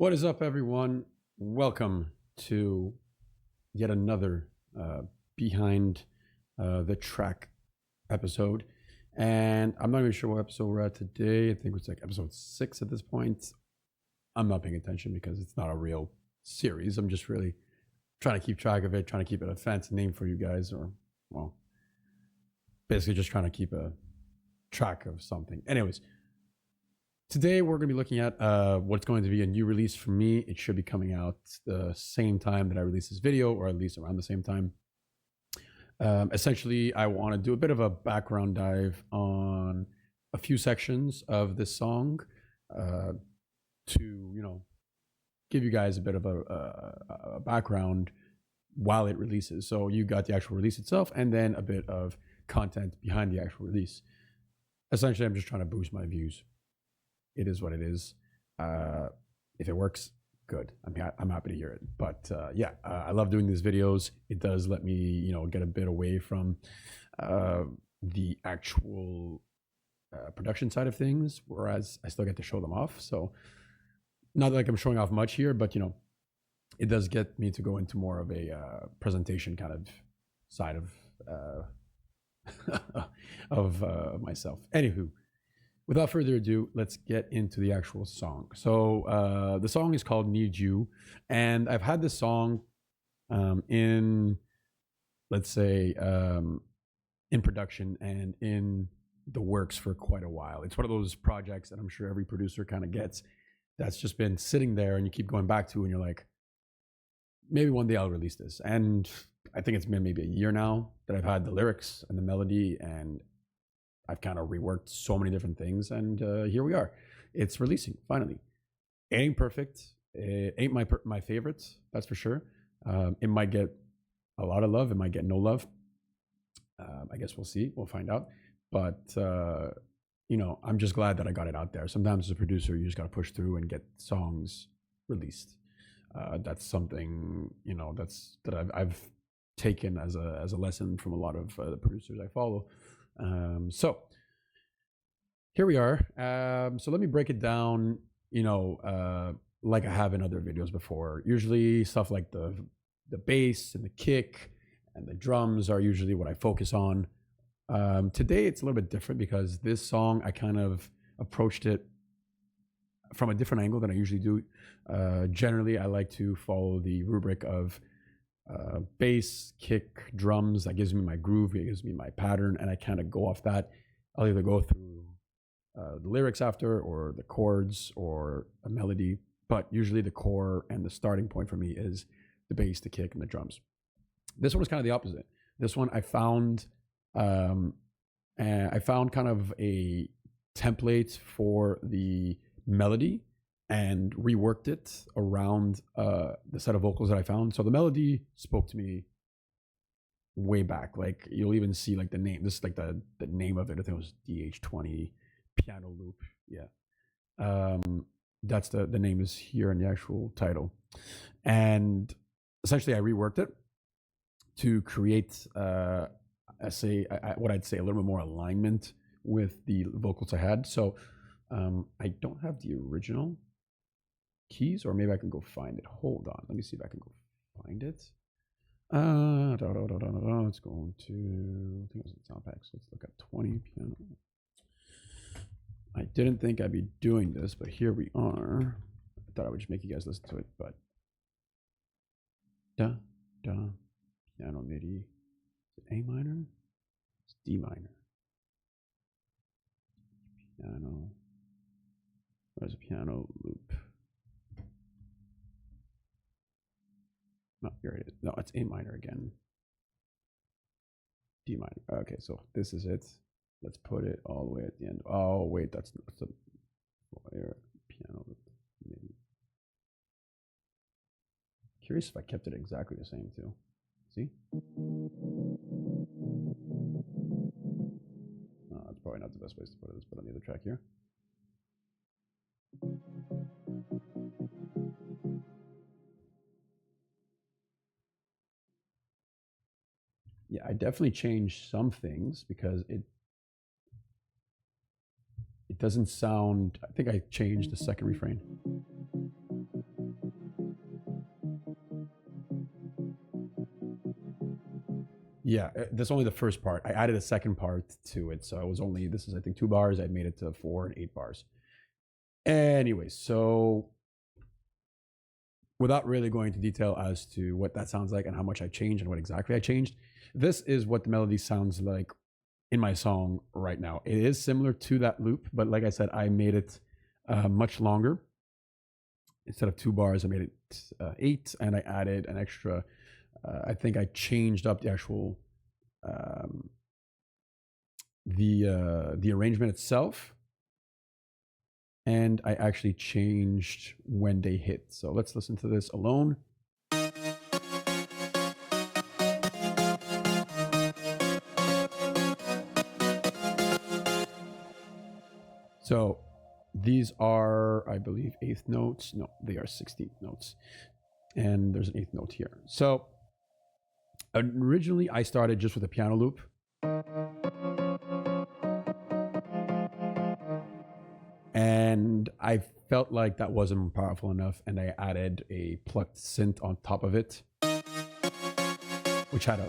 What is up, everyone? Welcome to yet another Behind the Track episode. And I'm not even sure what episode we're at today. I think it's like episode 6 at this point. I'm not paying attention because it's not a real series. I'm just really trying to keep track of it, trying to keep it a fancy name for you guys, or, well, basically just trying to keep a track of something. Anyways, today we're going to be looking at what's going to be a new release for me. It should be coming out the same time that I release this video, or at least around the same time. Essentially, I want to do a bit of a background dive on a few sections of this song to, give you guys a bit of a background while it releases. So you got the actual release itself, and then a bit of content behind the actual release. Essentially, I'm just trying to boost my views. It is what it is. If it works, good. I'm happy to hear it. But I love doing these videos. It does let me, get a bit away from the actual production side of things, whereas I still get to show them off. So not like I'm showing off much here, but it does get me to go into more of a presentation kind of side of myself. Anywho. Without further ado, let's get into the actual song. So the song is called Need You, and I've had this song in, let's say, in production and in the works for quite a while. It's one of those projects that I'm sure every producer kind of gets, that's just been sitting there and you keep going back to, and you're like, maybe one day I'll release this. And I think it's been maybe a year now that I've had the lyrics and the melody, and I've kind of reworked so many different things, and here we are. It's releasing, finally. It ain't perfect. It ain't my favorite, that's for sure. It might get a lot of love. It might get no love. I guess we'll see. We'll find out. But, I'm just glad that I got it out there. Sometimes as a producer, you just got to push through and get songs released. That's something, that I've taken as a lesson from a lot of the producers I follow. So here we are. So let me break it down, like I have in other videos before. Usually stuff like the bass and the kick and the drums are usually what I focus on. Today it's a little bit different because this song, I kind of approached it from a different angle than I usually do. Generally, I like to follow the rubric of bass, kick, drums. That gives me my groove, it gives me my pattern, and I kind of go off that. I'll either go through the lyrics after, or the chords, or a melody, but usually the core and the starting point for me is the bass, the kick, and the drums. This one was kind of the opposite. This one I found kind of a template for the melody and reworked it around the set of vocals that I found. So the melody spoke to me way back. Like, you'll even see like the name. This is like the name of it. I think it was DH20 piano loop. Yeah. That's the name is here in the actual title. And essentially I reworked it to create what I'd say a little bit more alignment with the vocals I had. So I don't have the original keys, or maybe I can go find it. Hold on, let me see if I can go find it. Let's go to, I think it was in sound packs. Let's look at 20 piano. I didn't think I'd be doing this, but here we are. I thought I would just make you guys listen to it, but piano MIDI. Is it A minor? It's D minor. Piano. There's a piano loop. No, here it is. No, it's A minor again. D minor. Okay, so this is it. Let's put it all the way at the end. Oh, wait, that's the piano loop. Maybe. Curious if I kept it exactly the same too. See? Oh, that's probably not the best place to put it. Let's put it on the other track here. Yeah, I definitely changed some things because it doesn't sound, I think I changed the second refrain. Yeah, that's only the first part. I added a second part to it, so it was only, this is I think 2 bars. I made it to 4 and 8 bars. Anyway, so without really going into detail as to what that sounds like and how much I changed and what exactly I changed, this is what the melody sounds like in my song right now. It is similar to that loop, but like I said, I made it much longer. Instead of 2 bars, I made it 8, and I added an extra. I think I changed up the actual the arrangement itself, and I actually changed when they hit. So let's listen to this alone. So these are, I believe, eighth notes. No, they are 16th notes. And there's an eighth note here. So originally I started just with a piano loop. And I felt like that wasn't powerful enough, and I added a plucked synth on top of it, which had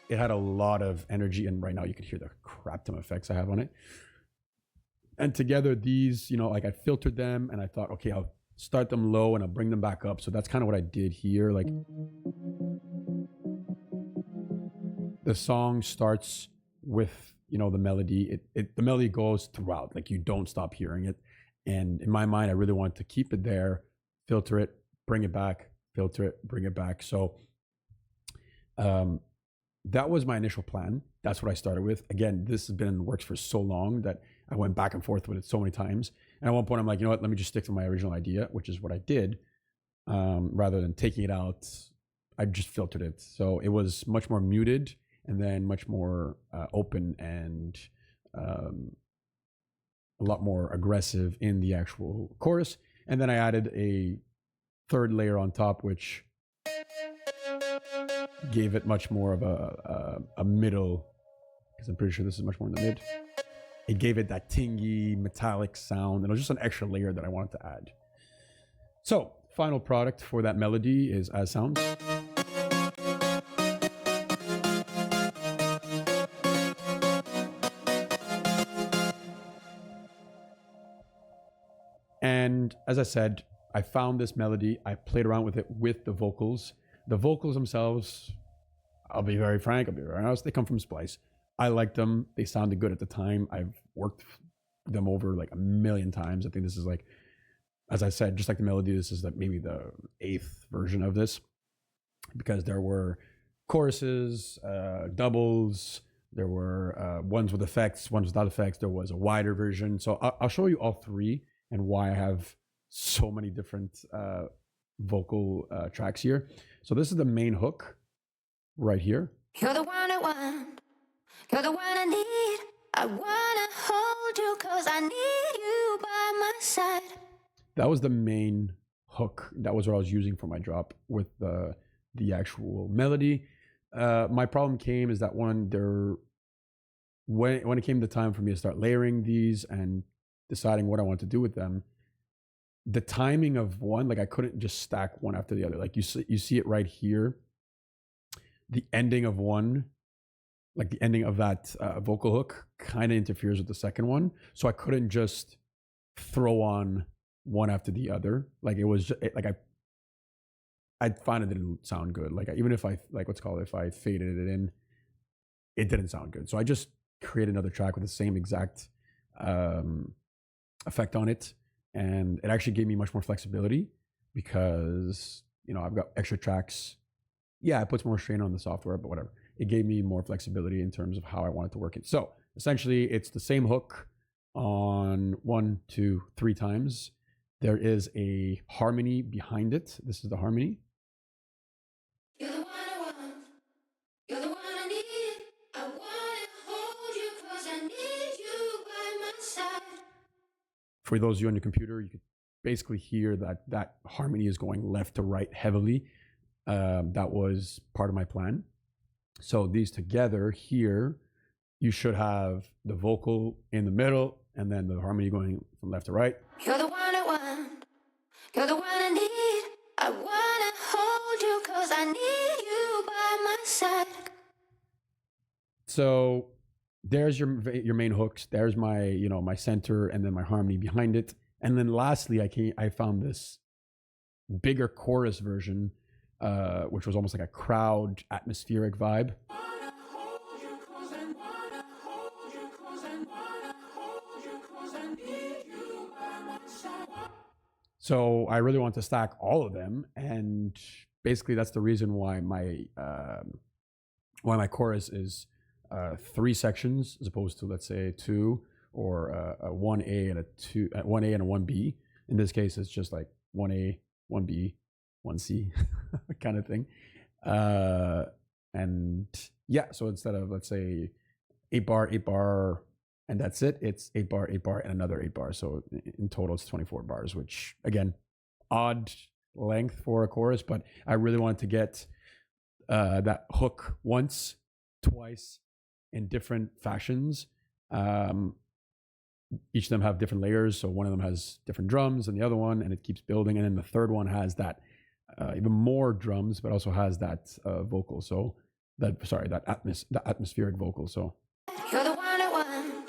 a lot of energy, and right now you could hear the crap ton of effects I have on it. And together these, like I filtered them, and I thought, okay, I'll start them low and I'll bring them back up. So that's kind of what I did here. Like the song starts with the melody. The melody goes throughout, like you don't stop hearing it. And in my mind, I really wanted to keep it there, filter it, bring it back, filter it, bring it back. So that was my initial plan. That's what I started with. Again, this has been in the works for so long that I went back and forth with it so many times. And at one point, I'm like, you know what? Let me just stick to my original idea, which is what I did. Rather than taking it out, I just filtered it. So it was much more muted, and then much more open, and a lot more aggressive in the actual chorus. And then I added a third layer on top, which gave it much more of a middle, because I'm pretty sure this is much more in the mid. It gave it that tingy metallic sound, and it was just an extra layer that I wanted to add. So final product for that melody is as sounds. And as I said, I found this melody. I played around with it with the vocals. The vocals themselves, I'll be very frank, I'll be very honest, they come from Splice. I liked them. They sounded good at the time. I've worked them over like a million times. I think this is like, as I said, just like the melody, this is like maybe the 8th version of this, because there were choruses, doubles, there were ones with effects, ones without effects. There was a wider version. So I'll show you all three and why I have so many different vocal tracks here. So this is the main hook right here. You're the one I want. You're the one I need. I wanna hold you 'cause I need you by my side. That was the main hook. That was what I was using for my drop with the actual melody. My problem came is that when it came the time for me to start layering these and deciding what I want to do with them, the timing of one, like I couldn't just stack one after the other. Like you see it right here. The ending of one, like the ending of that vocal hook, kind of interferes with the second one. So I couldn't just throw on one after the other. Like it was just, like I found it didn't sound good. Like even if I if I faded it in, it didn't sound good. So I just created another track with the same exact effect on it, and it actually gave me much more flexibility because I've got extra tracks. Yeah, it puts more strain on the software, but whatever. It gave me more flexibility in terms of how I wanted to work it. So essentially, it's the same hook on 1, 2, 3 times. There is a harmony behind it. This is the harmony. You're the one I want. You're the one I need. I wanna hold you 'cause I need you by my side. For those of you on your computer, you could basically hear that harmony is going left to right heavily. That was part of my plan. So these together here, you should have the vocal in the middle and then the harmony going from left to right. You're the one I want. You're the one I need. I wanna hold you 'cause I need you by my side. So there's your main hooks. There's my, you know, my center, and then my harmony behind it. And then lastly, I found this bigger chorus version, which was almost like a crowd atmospheric vibe. So I really want to stack all of them, and basically that's the reason why my chorus is 3 sections as opposed to, let's say, 2, or a 1A and a 1A and a 1B. In this case, it's just like 1A, 1B, 1C kind of thing. And yeah, so instead of, let's say, 8 bar, and that's it, it's 8 bar, and another 8 bars. So in total, it's 24 bars, which, again, odd length for a chorus, but I really wanted to get that hook once, twice, in different fashions. Each of them have different layers. So one of them has different drums than the other one, and it keeps building. And then the third one has that even more drums, but also has that vocal. So that atmospheric vocal. So You're the one I want.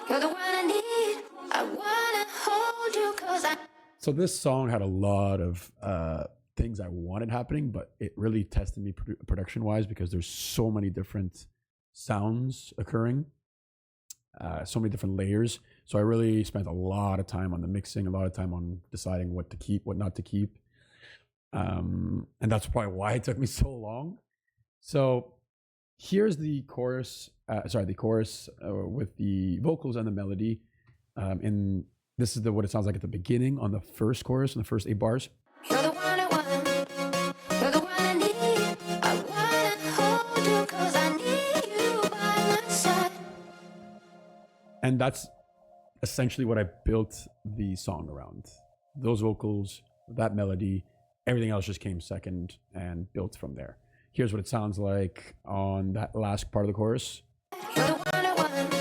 You're the one I need. I wanna hold you 'cause I. So this song had a lot of things I wanted happening, but it really tested me production-wise, because there's so many different sounds occurring, so many different layers. So I really spent a lot of time on the mixing, a lot of time on deciding what to keep, what not to keep. And that's probably why it took me so long. So here's the chorus, with the vocals and the melody. And this is what it sounds like at the beginning on the first chorus, in the first 8 bars. You're the one I want. You're the one I need. I wanna hold you 'cause I need you by my side. And that's essentially what I built the song around. Those vocals, that melody, everything else just came second and built from there. Here's what it sounds like on that last part of the chorus. You're the one I want.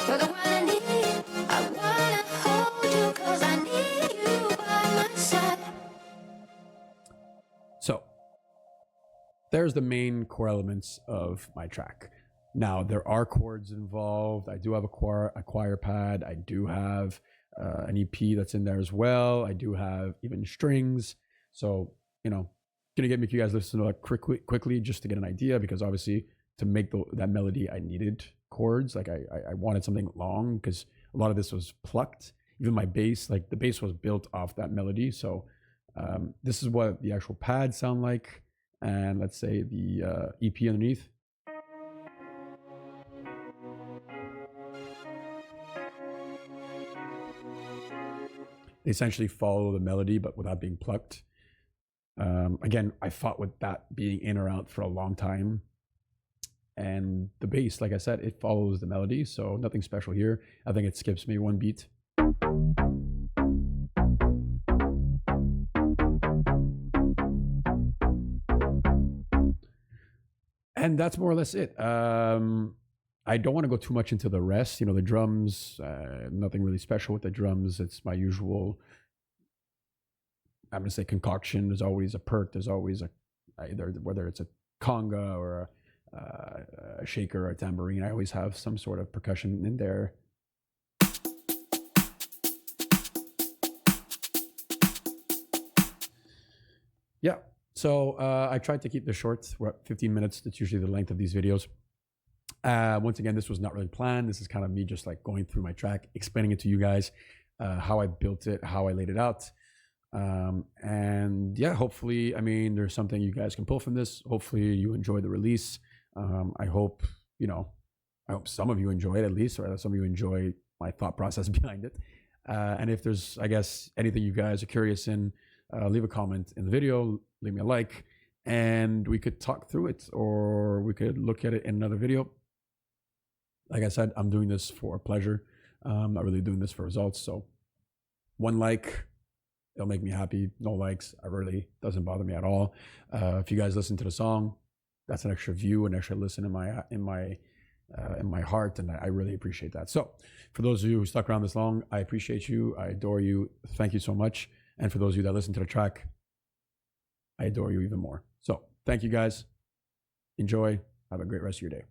You're the one I need. I wanna hold you 'cause I need you by my side. So there's the main core elements of my track. Now, there are chords involved. I do have a choir pad. I do have an EP that's in there as well. I do have even strings. So, you know, gonna make you guys listen to that quickly just to get an idea, because obviously to make that melody, I needed chords. Like I wanted something long, because a lot of this was plucked. Even my bass, like the bass was built off that melody. So this is what the actual pads sound like. And let's say the EP underneath. They essentially follow the melody, but without being plucked. Again, I fought with that being in or out for a long time. And the bass, like I said, it follows the melody, so nothing special here. I think it skips me 1 beat. And that's more or less it. I don't want to go too much into the rest. You know, the drums, nothing really special with the drums. It's my usual, I'm going to say, concoction. There's always a perk. There's always either whether it's a conga or a shaker or a tambourine. I always have some sort of percussion in there. Yeah. So I tried to keep this short. We're at 15 minutes. That's usually the length of these videos. Once again, this was not really planned. This is kind of me just like going through my track, explaining it to you guys, how I built it, how I laid it out. And yeah, hopefully, I mean, there's something you guys can pull from this. Hopefully you enjoy the release. I hope some of you enjoy it at least, or some of you enjoy my thought process behind it. And if there's, I guess, anything you guys are curious in, leave a comment in the video, leave me a like, and we could talk through it, or we could look at it in another video. Like I said, I'm doing this for pleasure. I'm not really doing this for results. So 1 like, it'll make me happy. No likes, it really doesn't bother me at all. If you guys listen to the song, that's an extra view, an extra listen in my heart, and I really appreciate that. So for those of you who stuck around this long, I appreciate you. I adore you. Thank you so much. And for those of you that listen to the track, I adore you even more. So thank you guys. Enjoy. Have a great rest of your day.